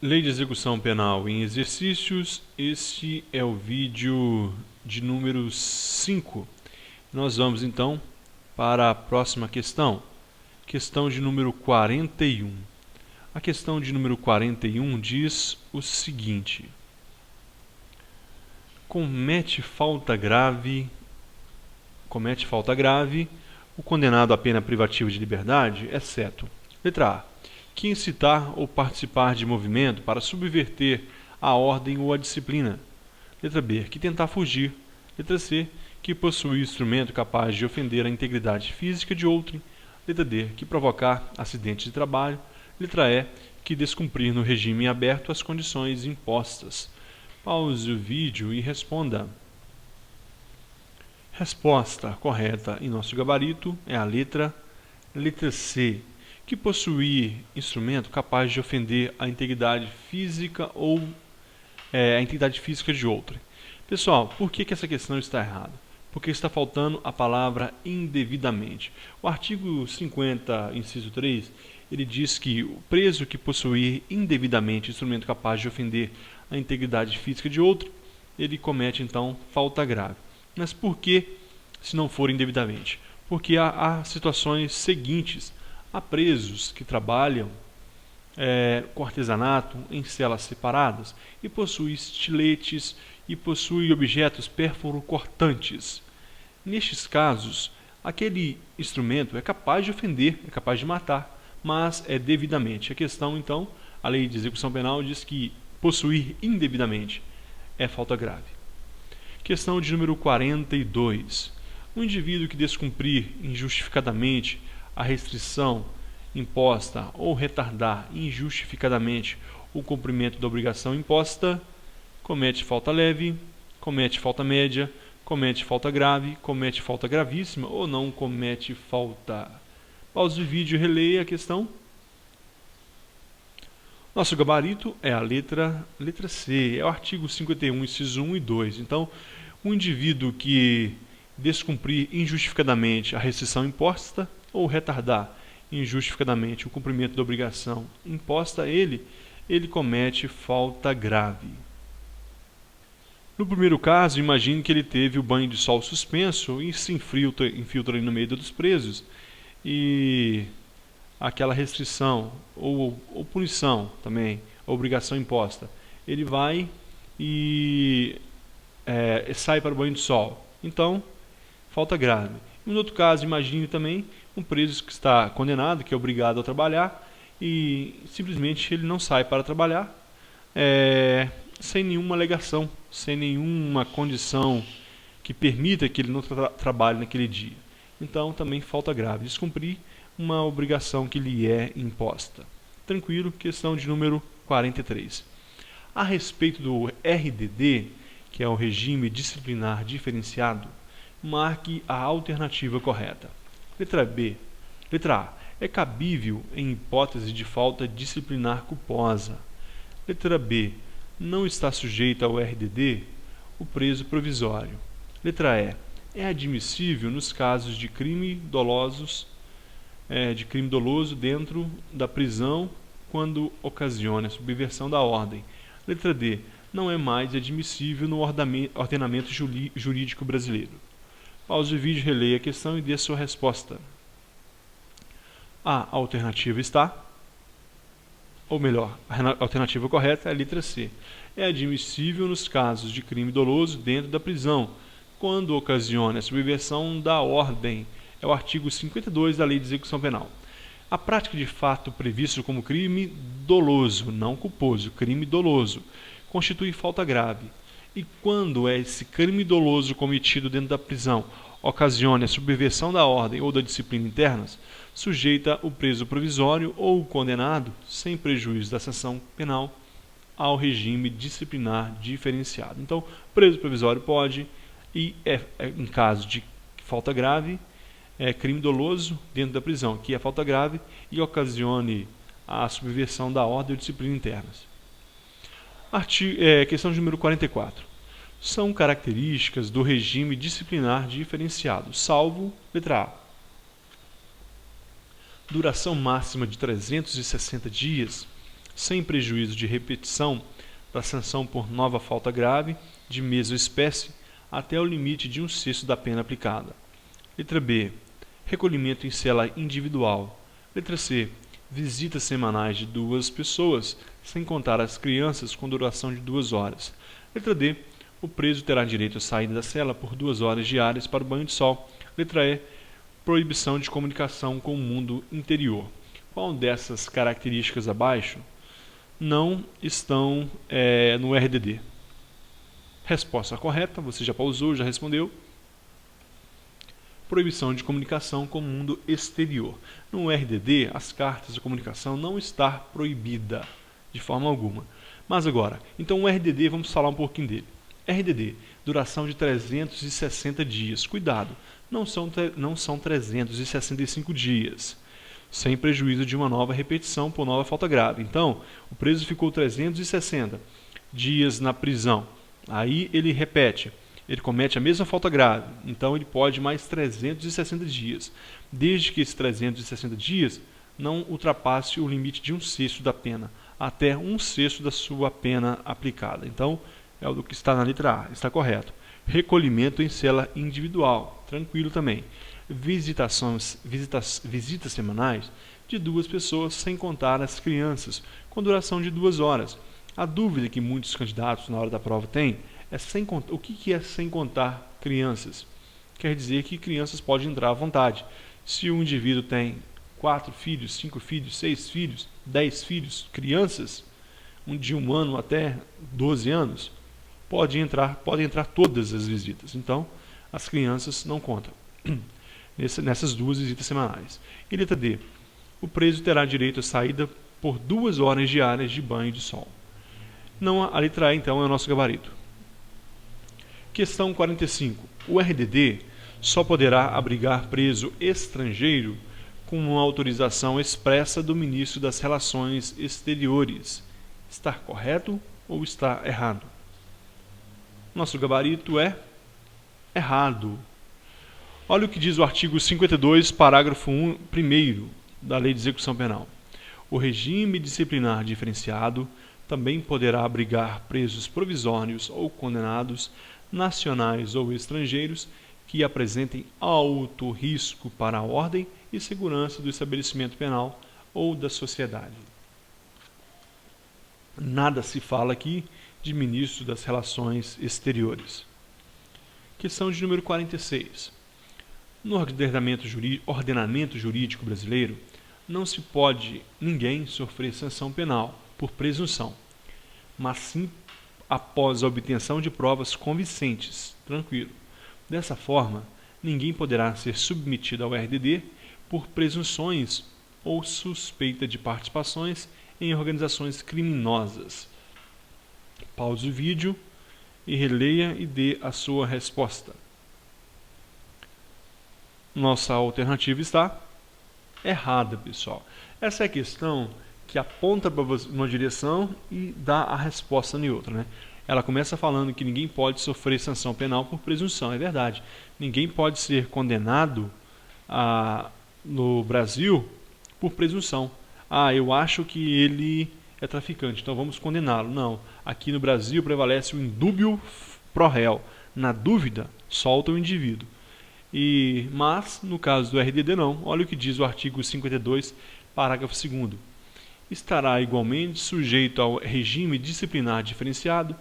Lei de Execução Penal em Exercícios, este é o vídeo de número 5. Nós vamos então para a próxima questão, questão de número 41. A questão de número 41 diz o seguinte: comete falta grave o condenado à pena privativa de liberdade, exceto: letra A, que incitar ou participar de movimento para subverter a ordem ou a disciplina. Letra B, que tentar fugir. Letra C, que possuir instrumento capaz de ofender a integridade física de outrem. Letra D, que provocar acidente de trabalho. Letra E, que descumprir no regime aberto as condições impostas. Pause o vídeo e responda. Resposta correta em nosso gabarito é a letra C, que possuir instrumento capaz de ofender a integridade física ou a integridade física de outrem. Pessoal, por que essa questão está errada? Porque está faltando a palavra indevidamente. O artigo 50, inciso 3, ele diz que o preso que possuir indevidamente instrumento capaz de ofender a integridade física de outro, ele comete então falta grave. Mas por que, se não for indevidamente? Porque há situações seguintes. Há presos que trabalham com artesanato em celas separadas e possuem estiletes e possuem objetos pérfuro-cortantes. Nestes casos, aquele instrumento é capaz de ofender, é capaz de matar, mas é devidamente. A questão, então, a lei de execução penal diz que possuir indevidamente é falta grave. Questão de número 42. Um indivíduo que descumprir injustificadamente a restrição imposta ou retardar injustificadamente o cumprimento da obrigação imposta, comete falta leve, comete falta média, comete falta grave, comete falta gravíssima ou não comete falta. Pause o vídeo e releia a questão. Nosso gabarito é a letra C, é o artigo 51, inciso 1 e 2. Então, um indivíduo que descumprir injustificadamente a restrição imposta ou retardar injustificadamente o cumprimento da obrigação imposta a ele comete falta grave. No primeiro caso, imagine que ele teve o banho de sol suspenso e se infiltra ali no meio dos presos e aquela restrição ou punição também, a obrigação imposta, ele vai e sai para o banho de sol. Então, falta grave. No outro caso, imagine também um preso que está condenado, que é obrigado a trabalhar e simplesmente ele não sai para trabalhar sem nenhuma alegação, sem nenhuma condição que permita que ele não trabalhe naquele dia. Então, também falta grave, descumprir uma obrigação que lhe é imposta. Tranquilo, questão de número 43. A respeito do RDD, que é o regime disciplinar diferenciado, marque a alternativa correta. Letra B. Letra A. É cabível em hipótese de falta disciplinar culposa. Letra B. Não está sujeito ao RDD o preso provisório. Letra E. É admissível nos casos de crime doloso dentro da prisão quando ocasiona a subversão da ordem. Letra D. Não é mais admissível no ordenamento jurídico brasileiro. Pause o vídeo, releia a questão e dê a sua resposta. A alternativa está, ou melhor, a alternativa correta é a letra C. É admissível nos casos de crime doloso dentro da prisão, quando ocasiona a subversão da ordem. É o artigo 52 da Lei de Execução Penal. A prática de fato previsto como crime doloso, não culposo, crime doloso, constitui falta grave. E quando esse crime doloso cometido dentro da prisão ocasione a subversão da ordem ou da disciplina internas, sujeita o preso provisório ou o condenado, sem prejuízo da sanção penal, ao regime disciplinar diferenciado. Então, preso provisório pode, e em caso de falta grave, crime doloso dentro da prisão, que é falta grave e ocasione a subversão da ordem ou disciplina internas. Questão de número 44. São características do regime disciplinar diferenciado, salvo, letra A, duração máxima de 360 dias, sem prejuízo de repetição da sanção por nova falta grave, de mesma espécie, até o limite de 1/6 da pena aplicada. Letra B. Recolhimento em cela individual. Letra C. Visitas semanais de 2 pessoas, sem contar as crianças, com duração de 2 horas. Letra D. O preso terá direito à saída da cela por 2 horas diárias para o banho de sol. Letra E. Proibição de comunicação com o mundo interior. Qual dessas características abaixo não estão no RDD? Resposta correta, você já pausou, já respondeu. Proibição de comunicação com o mundo exterior. No RDD, as cartas de comunicação não está proibida de forma alguma. Mas agora, então o RDD, vamos falar um pouquinho dele. RDD, duração de 360 dias. Cuidado, não são 365 dias, sem prejuízo de uma nova repetição por nova falta grave. Então, o preso ficou 360 dias na prisão. Aí ele repete, ele comete a mesma falta grave. Então, ele pode mais 360 dias, desde que esses 360 dias não ultrapasse o limite de 1/6 da pena, até 1/6 da sua pena aplicada. Então, é o que está na letra A, está correto. Recolhimento em cela individual, tranquilo também. Visitas semanais de 2 pessoas, sem contar as crianças, com duração de 2 horas. A dúvida que muitos candidatos na hora da prova têm é o que é sem contar crianças? Quer dizer que crianças podem entrar à vontade. Se o indivíduo tem 4 filhos, 5 filhos, 6 filhos, 10 filhos, crianças, de 1 ano até 12 anos, podem entrar todas as visitas. Então, as crianças não contam nessas 2 visitas semanais. E letra D. O preso terá direito à saída por 2 horas diárias de banho de sol. Não, a letra E, então, é o nosso gabarito. Questão 45. O RDD só poderá abrigar preso estrangeiro com uma autorização expressa do Ministro das Relações Exteriores. Está correto ou está errado? Nosso gabarito é errado. Olha o que diz o artigo 52, parágrafo 1º da Lei de Execução Penal. O regime disciplinar diferenciado também poderá abrigar presos provisórios ou condenados, nacionais ou estrangeiros, que apresentem alto risco para a ordem e segurança do estabelecimento penal ou da sociedade. Nada se fala aqui de Ministro das Relações Exteriores. Questão de número 46. No ordenamento jurídico brasileiro, não se pode ninguém sofrer sanção penal por presunção, mas sim após a obtenção de provas convincentes. Tranquilo. Dessa forma, ninguém poderá ser submetido ao RDD por presunções ou suspeita de participações em organizações criminosas. Pause o vídeo e releia e dê a sua resposta. Nossa alternativa está errada, pessoal. Essa é a questão que aponta para uma direção e dá a resposta em outra, né? Ela começa falando que ninguém pode sofrer sanção penal por presunção. É verdade. Ninguém pode ser condenado no Brasil por presunção. Eu acho que ele é traficante, então vamos condená-lo. Não. Aqui no Brasil prevalece o indúbio pro réu. Na dúvida, solta o indivíduo. Mas, no caso do RDD, não. Olha o que diz o artigo 52, parágrafo 2º. Estará igualmente sujeito ao regime disciplinar diferenciado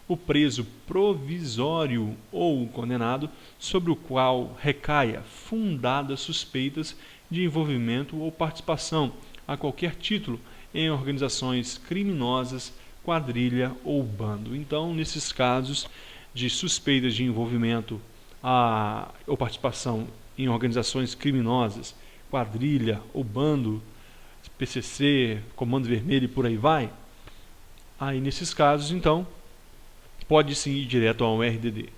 o preso provisório ou o condenado sobre o qual recaia fundadas suspeitas de envolvimento ou participação a qualquer título em organizações criminosas, quadrilha ou bando. Então, nesses casos de suspeitas de envolvimento ou participação em organizações criminosas, quadrilha ou bando, PCC, Comando Vermelho e por aí vai, aí nesses casos, então, pode sim ir direto ao RDD.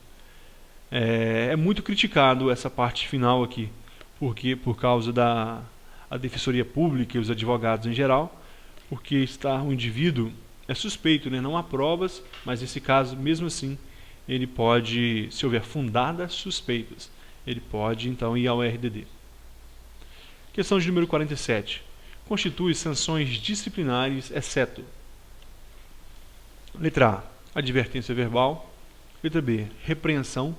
É muito criticado essa parte final aqui, porque por causa da Defensoria Pública e os advogados em geral, porque o indivíduo é suspeito, né? Não há provas, mas nesse caso, mesmo assim, ele pode, se houver fundadas suspeitas, ele pode então ir ao RDD. Questão de número 47. constitui sanções disciplinares, exceto: letra A, advertência verbal; letra B, repreensão;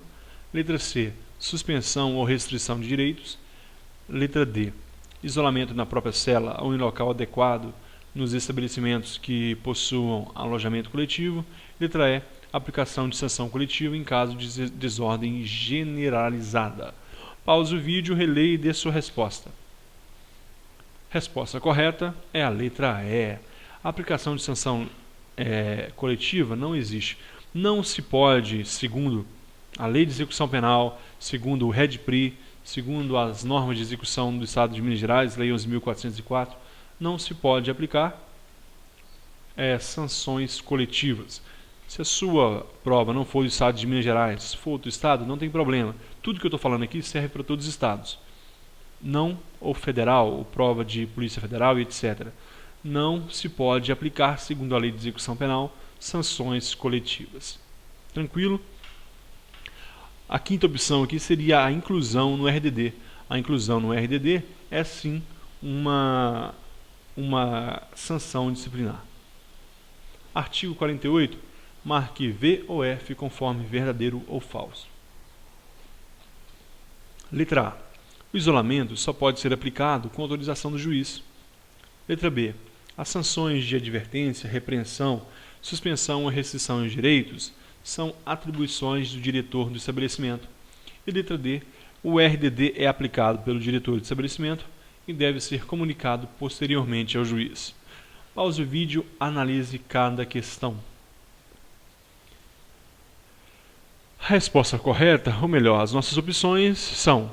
letra C, suspensão ou restrição de direitos; letra D, isolamento na própria cela ou em local adequado nos estabelecimentos que possuam alojamento coletivo; letra E, aplicação de sanção coletiva em caso de desordem generalizada. Pause o vídeo, releia e dê sua resposta. Resposta correta é a letra E. A aplicação de sanção coletiva não existe. Não se pode, segundo a Lei de Execução Penal, segundo o REDPRI, segundo as normas de execução do Estado de Minas Gerais, Lei 11.404, não se pode aplicar sanções coletivas. Se a sua prova não for do Estado de Minas Gerais, for do Estado, não tem problema. Tudo que eu estou falando aqui serve para todos os estados. Não o federal, ou prova de Polícia Federal, etc. Não se pode aplicar, segundo a Lei de Execução Penal, sanções coletivas. Tranquilo? A quinta opção aqui seria a inclusão no RDD. A inclusão no RDD é sim uma sanção disciplinar. Artigo 48. Marque V ou F conforme verdadeiro ou falso. Letra A. O isolamento só pode ser aplicado com autorização do juiz. Letra B. As sanções de advertência, repreensão, suspensão ou restrição de direitos são atribuições do diretor do estabelecimento. E letra D. O RDD é aplicado pelo diretor do estabelecimento e deve ser comunicado posteriormente ao juiz. Pause o vídeo, analise cada questão. A resposta correta, ou melhor, as nossas opções são: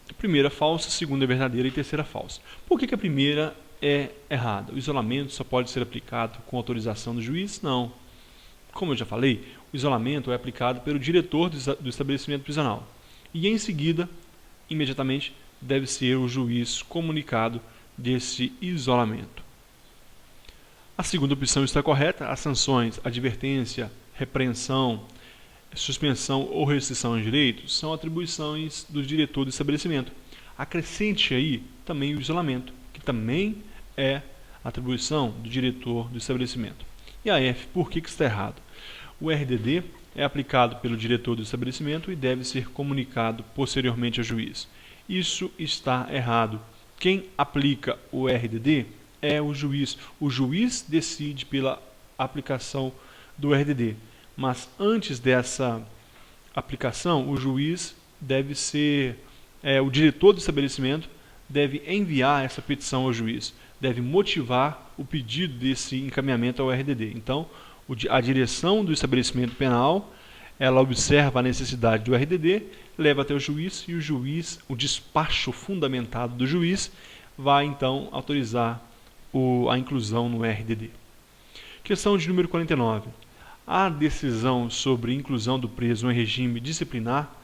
a primeira falsa, a segunda verdadeira e a terceira falsa. Por que a primeira é errada? O isolamento só pode ser aplicado com autorização do juiz? Não. Como eu já falei, o isolamento é aplicado pelo diretor do estabelecimento prisional. E em seguida, imediatamente, deve ser o juiz comunicado desse isolamento. A segunda opção está correta. As sanções, advertência, repreensão, suspensão ou restrição de direitos são atribuições do diretor do estabelecimento. Acrescente aí também o isolamento, que também é atribuição do diretor do estabelecimento. E a F, por que está errado? O RDD é aplicado pelo diretor do estabelecimento e deve ser comunicado posteriormente ao juiz. Isso está errado. Quem aplica o RDD é o juiz. O juiz decide pela aplicação do RDD. Mas antes dessa aplicação, o juiz deve ser, o diretor do estabelecimento deve enviar essa petição ao juiz, deve motivar o pedido desse encaminhamento ao RDD. Então, a direção do estabelecimento penal, ela observa a necessidade do RDD, leva até o juiz e o despacho fundamentado do juiz vai então autorizar a inclusão no RDD. Questão de número 49. A decisão sobre inclusão do preso em regime disciplinar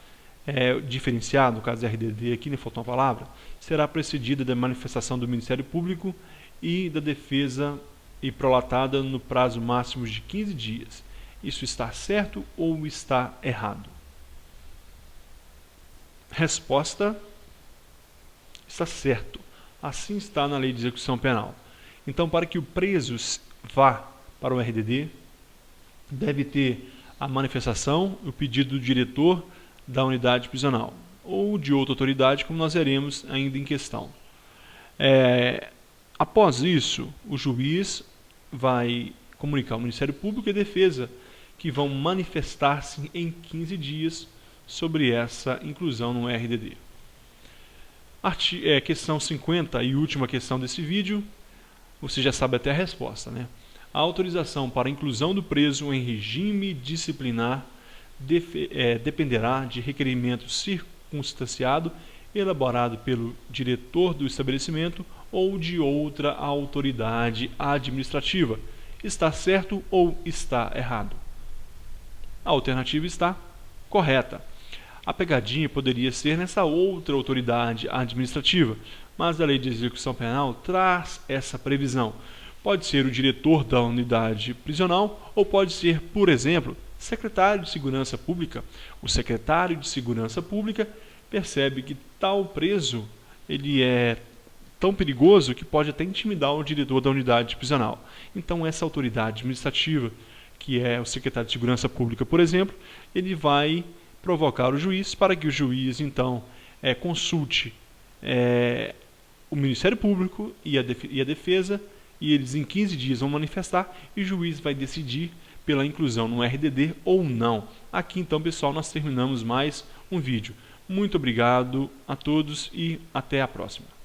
diferenciado, no caso do RDD, aqui nem faltou uma palavra, será precedida da manifestação do Ministério Público e da defesa e prolatada no prazo máximo de 15 dias. Isso está certo ou está errado? Resposta: está certo. Assim está na Lei de Execução Penal. Então, para que o preso vá para o RDD, deve ter a manifestação, o pedido do diretor da unidade prisional ou de outra autoridade, como nós veremos ainda em questão. Após isso, o juiz vai comunicar ao Ministério Público e a defesa que vão manifestar-se em 15 dias sobre essa inclusão no RDD. Questão 50 e última questão desse vídeo, você já sabe até a resposta, né? A autorização para a inclusão do preso em regime disciplinar dependerá de requerimento circunstanciado elaborado pelo diretor do estabelecimento ou de outra autoridade administrativa. Está certo ou está errado? A alternativa está correta. A pegadinha poderia ser nessa outra autoridade administrativa, mas a Lei de Execução Penal traz essa previsão. Pode ser o diretor da unidade prisional ou pode ser, por exemplo, secretário de Segurança Pública. O secretário de Segurança Pública percebe que tal preso ele é tão perigoso que pode até intimidar o diretor da unidade prisional. Então essa autoridade administrativa, que é o secretário de Segurança Pública, por exemplo, ele vai provocar o juiz para que o juiz então consulte o Ministério Público e a defesa, e eles em 15 dias vão manifestar e o juiz vai decidir pela inclusão no RDD ou não. Aqui então, pessoal, nós terminamos mais um vídeo. Muito obrigado a todos e até a próxima.